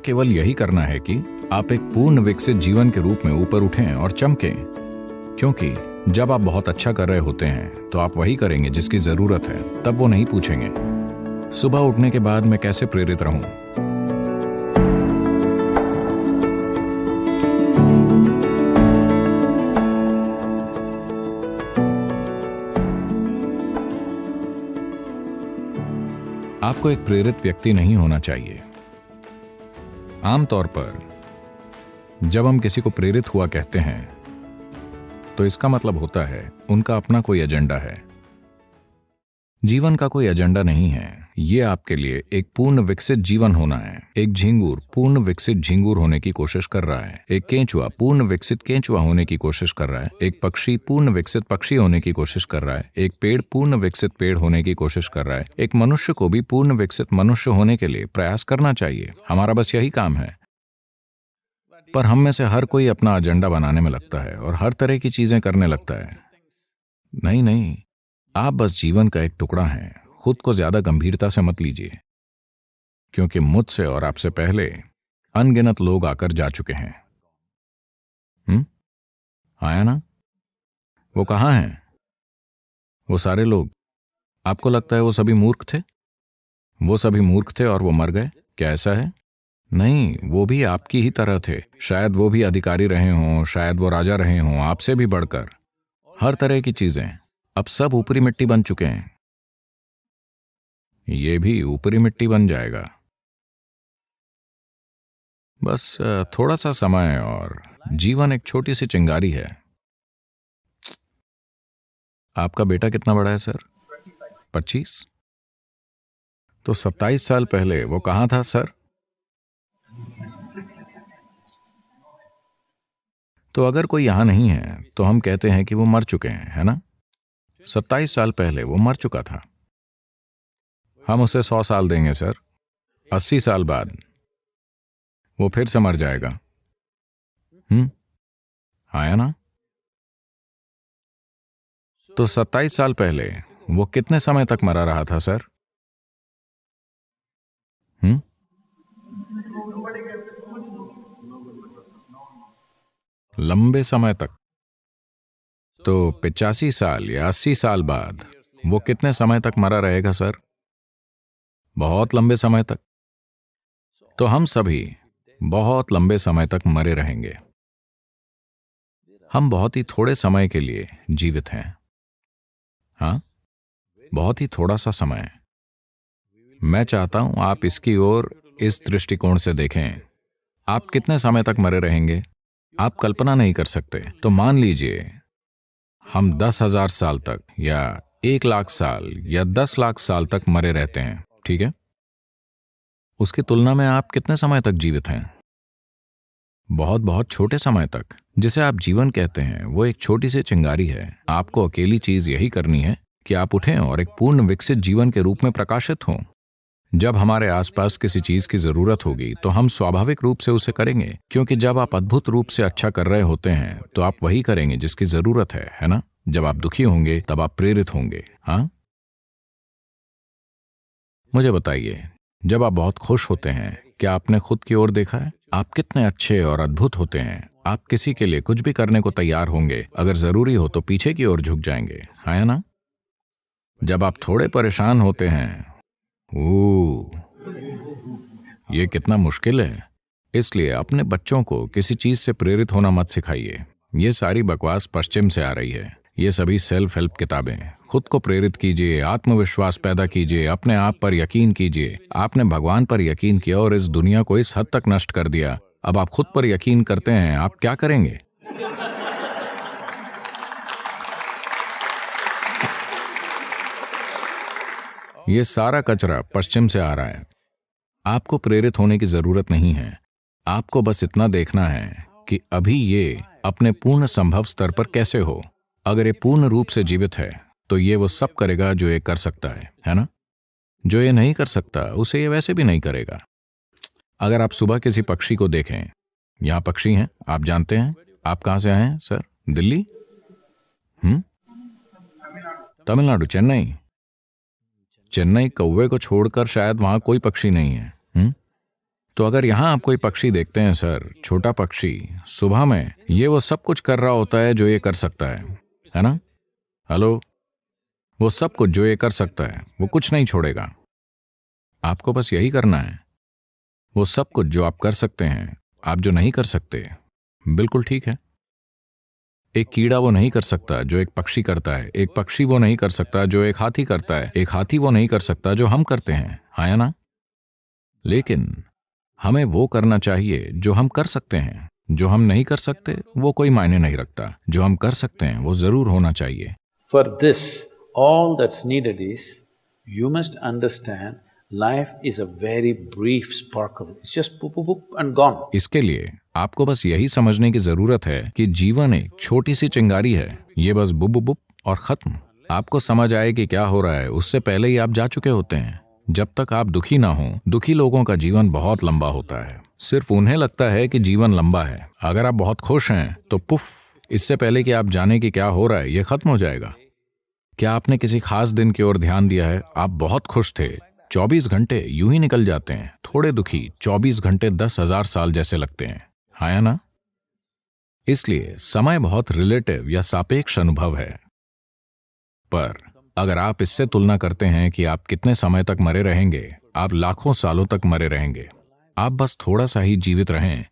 केवल यही करना है कि आप एक पूर्ण विकसित जीवन के रूप में ऊपर उठें और चमकें, क्योंकि जब आप बहुत अच्छा कर रहे होते हैं तो आप वही करेंगे जिसकी जरूरत है। तब वो नहीं पूछेंगे सुबह उठने के बाद मैं कैसे प्रेरित रहूं। आपको एक प्रेरित व्यक्ति नहीं होना चाहिए। आमतौर पर जब हम किसी को प्रेरित हुआ कहते हैं तो इसका मतलब होता है उनका अपना कोई एजेंडा है। जीवन का कोई एजेंडा नहीं है। ये आपके लिए एक पूर्ण विकसित जीवन होना है। एक झिंगुर पूर्ण विकसित झिंगुर होने की कोशिश कर रहा है। एक केंचुआ पूर्ण विकसित केंचुआ होने की कोशिश कर रहा है। एक पक्षी पूर्ण विकसित पक्षी होने की कोशिश कर रहा है। एक पेड़ पूर्ण विकसित पेड़ होने की कोशिश कर रहा है। एक मनुष्य को भी पूर्ण विकसित मनुष्य होने के लिए प्रयास करना चाहिए। हमारा बस यही काम है। पर हम में से हर कोई अपना एजेंडा बनाने में लगता है और हर तरह की चीजें करने लगता है। नहीं नहीं, आप बस जीवन का एक टुकड़ा हैं। खुद को ज्यादा गंभीरता से मत लीजिए, क्योंकि मुझसे और आपसे पहले अनगिनत लोग आकर जा चुके हैं। आया ना? वो कहाँ हैं? वो सारे लोग। आपको लगता है वो सभी मूर्ख थे? वो सभी मूर्ख थे और वो मर गए? क्या ऐसा है? नहीं, वो भी आपकी ही तरह थे। शायद वो भी अधिकारी रहे हों, शायद वो राजा रहे हों, आपसे भी बढ़कर। हर तरह की चीजें। अब सब ऊपरी मिट्टी बन चुके हैं। ये भी ऊपरी मिट्टी बन जाएगा। बस थोड़ा सा समय और जीवन एक छोटी सी चिंगारी है। आपका बेटा कितना बड़ा है सर? 25? तो 27 साल पहले वो कहाँ था सर? तो अगर कोई यहां नहीं है तो हम कहते हैं कि वो मर चुके हैं, है ना? 27 साल पहले वो मर चुका था। हम उसे 100 साल देंगे सर। 80 साल बाद वो फिर से मर जाएगा। आया ना? तो 27 साल पहले वो कितने समय तक मरा रहा था सर? लंबे समय तक। तो 85 साल या 80 साल बाद वो कितने समय तक मरा रहेगा सर? बहुत लंबे समय तक। तो हम सभी बहुत लंबे समय तक मरे रहेंगे। हम बहुत ही थोड़े समय के लिए जीवित हैं। हाँ, बहुत ही थोड़ा सा समय। मैं चाहता हूं आप इसकी ओर इस दृष्टिकोण से देखें। आप कितने समय तक मरे रहेंगे आप कल्पना नहीं कर सकते। तो मान लीजिए हम 10,000 साल तक या 1,00,000 साल या 10,00,000 साल तक मरे रहते हैं, ठीक है? उसकी तुलना में आप कितने समय तक जीवित हैं? बहुत बहुत छोटे समय तक। जिसे आप जीवन कहते हैं वो एक छोटी सी चिंगारी है। आपको अकेली चीज यही करनी है कि आप उठें और एक पूर्ण विकसित जीवन के रूप में प्रकाशित हों। जब हमारे आसपास किसी चीज की जरूरत होगी तो हम स्वाभाविक रूप से उसे करेंगे, क्योंकि जब आप अद्भुत रूप से अच्छा कर रहे होते हैं तो आप वही करेंगे जिसकी जरूरत है ना? जब आप दुखी होंगे तब आप प्रेरित होंगे। हाँ, मुझे बताइए, जब आप बहुत खुश होते हैं क्या आपने खुद की ओर देखा है? आप कितने अच्छे और अद्भुत होते हैं। आप किसी के लिए कुछ भी करने को तैयार होंगे। अगर जरूरी हो तो पीछे की ओर झुक जाएंगे, है ना? जब आप थोड़े परेशान होते हैं, ये कितना मुश्किल है। इसलिए अपने बच्चों को किसी चीज से प्रेरित होना मत सिखाइए। ये सारी बकवास पश्चिम से आ रही है। ये सभी सेल्फ हेल्प किताबें। खुद को प्रेरित कीजिए, आत्मविश्वास पैदा कीजिए, अपने आप पर यकीन कीजिए। आपने भगवान पर यकीन किया और इस दुनिया को इस हद तक नष्ट कर दिया। अब आप खुद पर यकीन करते हैं, आप क्या करेंगे? ये सारा कचरा पश्चिम से आ रहा है। आपको प्रेरित होने की जरूरत नहीं है। आपको बस इतना देखना है कि अभी ये अपने पूर्ण संभव स्तर पर कैसे हो। अगर ये पूर्ण रूप से जीवित है तो ये वो सब करेगा जो ये कर सकता है ना? जो ये नहीं कर सकता उसे ये वैसे भी नहीं करेगा। अगर आप सुबह किसी पक्षी को देखें, यहाँ पक्षी हैं, आप जानते हैं। आप कहाँ से आए हैं सर? दिल्ली? तमिलनाडु, चेन्नई। चेन्नई कौवे को छोड़कर शायद वहां कोई पक्षी नहीं है। तो अगर यहां आप कोई पक्षी देखते हैं सर, छोटा पक्षी, सुबह में ये वो सब कुछ कर रहा होता है जो ये कर सकता है ना? हेलो? वो सब कुछ जो ये कर सकता है वो कुछ नहीं छोड़ेगा। आपको बस यही करना है। वो सब कुछ जो आप कर सकते हैं, आप जो नहीं कर सकते, बिल्कुल ठीक है। एक कीड़ा वो नहीं कर सकता जो एक पक्षी करता है, एक पक्षी वो नहीं कर सकता जो एक हाथी करता है, एक हाथी वो नहीं कर सकता जो हम करते हैं, हाँ या ना? लेकिन हमें वो करना चाहिए जो हम कर सकते हैं। जो हम नहीं कर सकते वो कोई मायने नहीं रखता, जो हम कर सकते हैं वो जरूर होना चाहिए। For this, all that's needed is, you must understand life is a very brief sparkle. It's just poop, poop, poop and gone. इसके लिए आपको बस यही समझने की जरूरत है कि जीवन एक छोटी सी चिंगारी है, ये बस बुप बुप बुप और खत्म। आपको समझ आए कि क्या हो रहा है उससे पहले ही आप जा चुके होते हैं। जब तक आप दुखी ना हो, दुखी लोगों का जीवन बहुत लंबा होता है। सिर्फ उन्हें लगता है कि जीवन लंबा है। अगर आप बहुत खुश हैं तो पुफ, इससे पहले कि आप जाने कि क्या हो रहा है ये खत्म हो जाएगा। क्या आपने किसी खास दिन की ओर ध्यान दिया है? आप बहुत खुश थे, 24 घंटे यूं ही निकल जाते हैं। थोड़े दुखी, 24 घंटे 10,000 साल जैसे लगते हैं, हाँ या ना? इसलिए समय बहुत रिलेटिव या सापेक्ष अनुभव है। पर अगर आप इससे तुलना करते हैं कि आप कितने समय तक मरे रहेंगे, आप लाखों सालों तक मरे रहेंगे। आप बस थोड़ा सा ही जीवित रहें।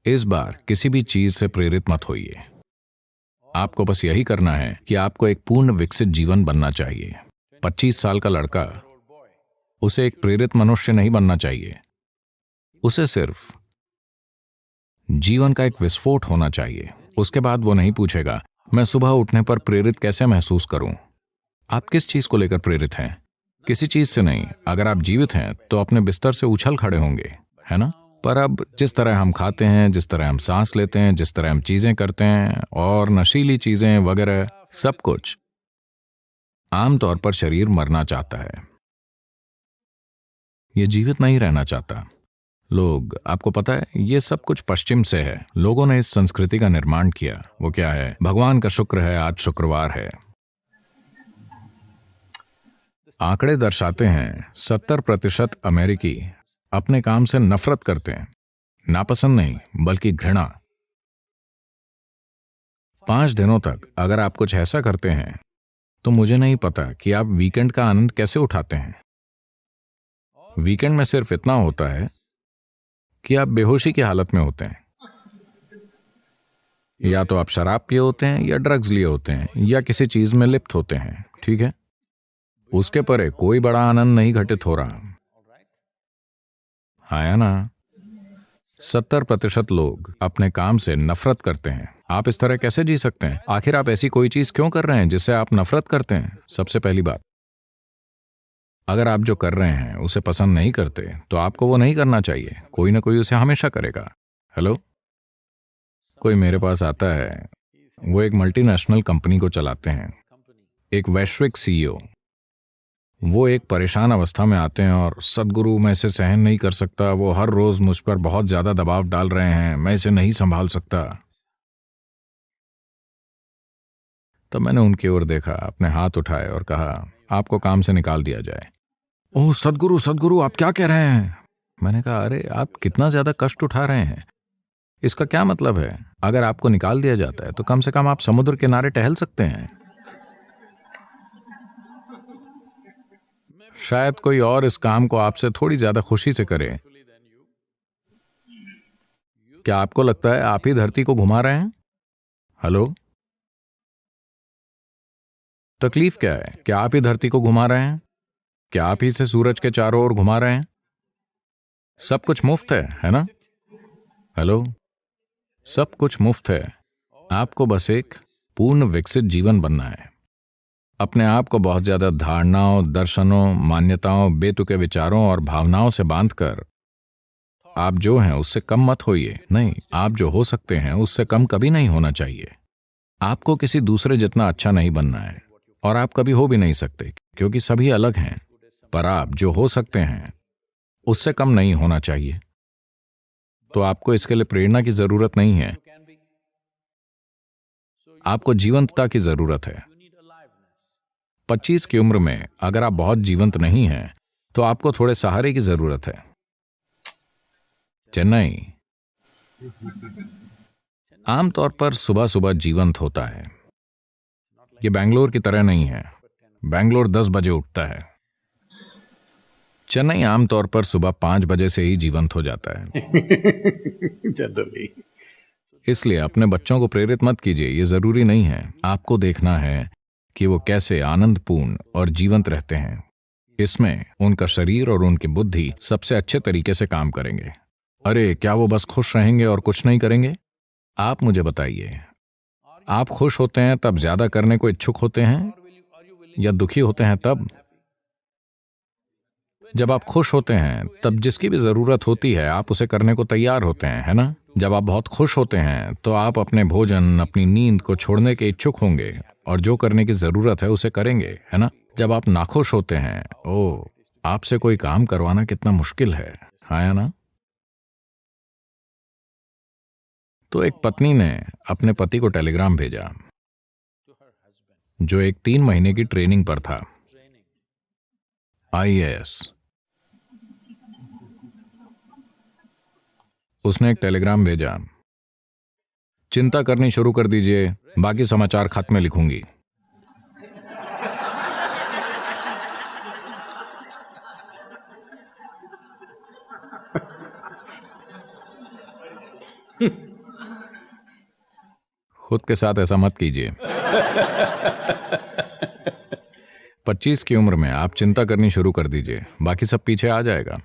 इस बार किसी भी चीज से प्रेरित मत होइए। आपको बस यही करना है कि आपको एक पूर्ण विकसित जीवन बनना चाहिए। 25 साल का लड़का, उसे एक प्रेरित मनुष्य नहीं बनना चाहिए। उसे सिर्फ जीवन का एक विस्फोट होना चाहिए। उसके बाद वो नहीं पूछेगा मैं सुबह उठने पर प्रेरित कैसे महसूस करूं। आप किस चीज को लेकर प्रेरित हैं? किसी चीज से नहीं। अगर आप जीवित हैं तो अपने बिस्तर से उछल खड़े होंगे, है ना? पर अब जिस तरह हम खाते हैं, जिस तरह हम सांस लेते हैं, जिस तरह हम चीजें करते हैं और नशीली चीजें वगैरह, सब कुछ, आमतौर पर शरीर मरना चाहता है, ये जीवित नहीं रहना चाहता। लोग, आपको पता है ये सब कुछ पश्चिम से है। लोगों ने इस संस्कृति का निर्माण किया। वो क्या है? भगवान का शुक्र है आज शुक्रवार है। आंकड़े दर्शाते हैं 70% अमेरिकी अपने काम से नफरत करते हैं। नापसंद नहीं, बल्कि घृणा। 5 दिनों तक अगर आप कुछ ऐसा करते हैं तो मुझे नहीं पता कि आप वीकेंड का आनंद कैसे उठाते हैं। वीकेंड में सिर्फ इतना होता है कि आप बेहोशी की हालत में होते हैं। या तो आप शराब पिए होते हैं या ड्रग्स लिए होते हैं या किसी चीज में लिप्त होते हैं, ठीक है? उसके परे कोई बड़ा आनंद नहीं घटित हो रहा, हाँ या ना? 70% लोग अपने काम से नफरत करते हैं। आप इस तरह कैसे जी सकते हैं? आखिर आप ऐसी कोई चीज क्यों कर रहे हैं जिससे आप नफरत करते हैं? सबसे पहली बात, अगर आप जो कर रहे हैं उसे पसंद नहीं करते तो आपको वो नहीं करना चाहिए। कोई ना कोई उसे हमेशा करेगा। हेलो? कोई मेरे पास आता है, वो एक मल्टीनेशनल कंपनी को चलाते हैं, एक वैश्विक सीईओ। वो एक परेशान अवस्था में आते हैं और सदगुरु मैं इसे सहन नहीं कर सकता, वो हर रोज मुझ पर बहुत ज्यादा दबाव डाल रहे हैं, मैं इसे नहीं संभाल सकता। तब मैंने उनकी ओर देखा, अपने हाथ उठाए और कहा आपको काम से निकाल दिया जाए। ओह सदगुरु, सदगुरु आप क्या कह रहे हैं? मैंने कहा अरे आप कितना ज्यादा कष्ट उठा रहे हैं। इसका क्या मतलब है? अगर आपको निकाल दिया जाता है तो कम से कम आप समुद्र किनारे टहल सकते हैं। शायद कोई और इस काम को आपसे थोड़ी ज्यादा खुशी से करे। क्या आपको लगता है आप ही धरती को घुमा रहे हैं? हेलो? तकलीफ क्या है? क्या आप ही धरती को घुमा रहे हैं? क्या आप ही से सूरज के चारों ओर घुमा रहे हैं? सब कुछ मुफ्त है ना? हेलो? सब कुछ मुफ्त है। आपको बस एक पूर्ण विकसित जीवन बनना है। अपने आप को बहुत ज्यादा धारणाओं, दर्शनों, मान्यताओं, बेतुके विचारों और भावनाओं से बांधकर आप जो हैं उससे कम मत होइए। नहीं, आप जो हो सकते हैं उससे कम कभी नहीं होना चाहिए। आपको किसी दूसरे जितना अच्छा नहीं बनना है और आप कभी हो भी नहीं सकते, क्योंकि सभी अलग हैं। पर आप जो हो सकते हैं उससे कम नहीं होना चाहिए। तो आपको इसके लिए प्रेरणा की जरूरत नहीं है, आपको जीवंतता की जरूरत है। 25 की उम्र में अगर आप बहुत जीवंत नहीं हैं तो आपको थोड़े सहारे की जरूरत है। चेन्नई आमतौर पर सुबह सुबह जीवंत होता है। ये बैंगलोर की तरह नहीं है। बैंगलोर 10 बजे उठता है। चेन्नई आमतौर पर सुबह 5 बजे से ही जीवंत हो जाता है। Generally. इसलिए अपने बच्चों को प्रेरित मत कीजिए, ये जरूरी नहीं है। आपको देखना है कि वो कैसे आनंदपूर्ण और जीवंत रहते हैं। इसमें उनका शरीर और उनकी बुद्धि सबसे अच्छे तरीके से काम करेंगे। अरे क्या वो बस खुश रहेंगे और कुछ नहीं करेंगे? आप मुझे बताइए, आप खुश होते हैं तब ज्यादा करने को इच्छुक होते हैं या दुखी होते हैं तब? जब आप खुश होते हैं तब जिसकी भी जरूरत होती है आप उसे करने को तैयार होते हैं, है ना? जब आप बहुत खुश होते हैं तो आप अपने भोजन, अपनी नींद को छोड़ने के इच्छुक होंगे और जो करने की जरूरत है उसे करेंगे, है ना? जब आप नाखुश होते हैं, ओ, आपसे कोई काम करवाना कितना मुश्किल है या ना? तो एक पत्नी ने अपने पति को टेलीग्राम भेजा जो एक 3 महीने की ट्रेनिंग पर था, IAS। उसने एक टेलीग्राम भेजा, चिंता करनी शुरू कर दीजिए, बाकी समाचार खत में लिखूंगी। खुद के साथ ऐसा मत कीजिए। 25 की उम्र में आप चिंता करनी शुरू कर दीजिए, बाकी सब पीछे आ जाएगा।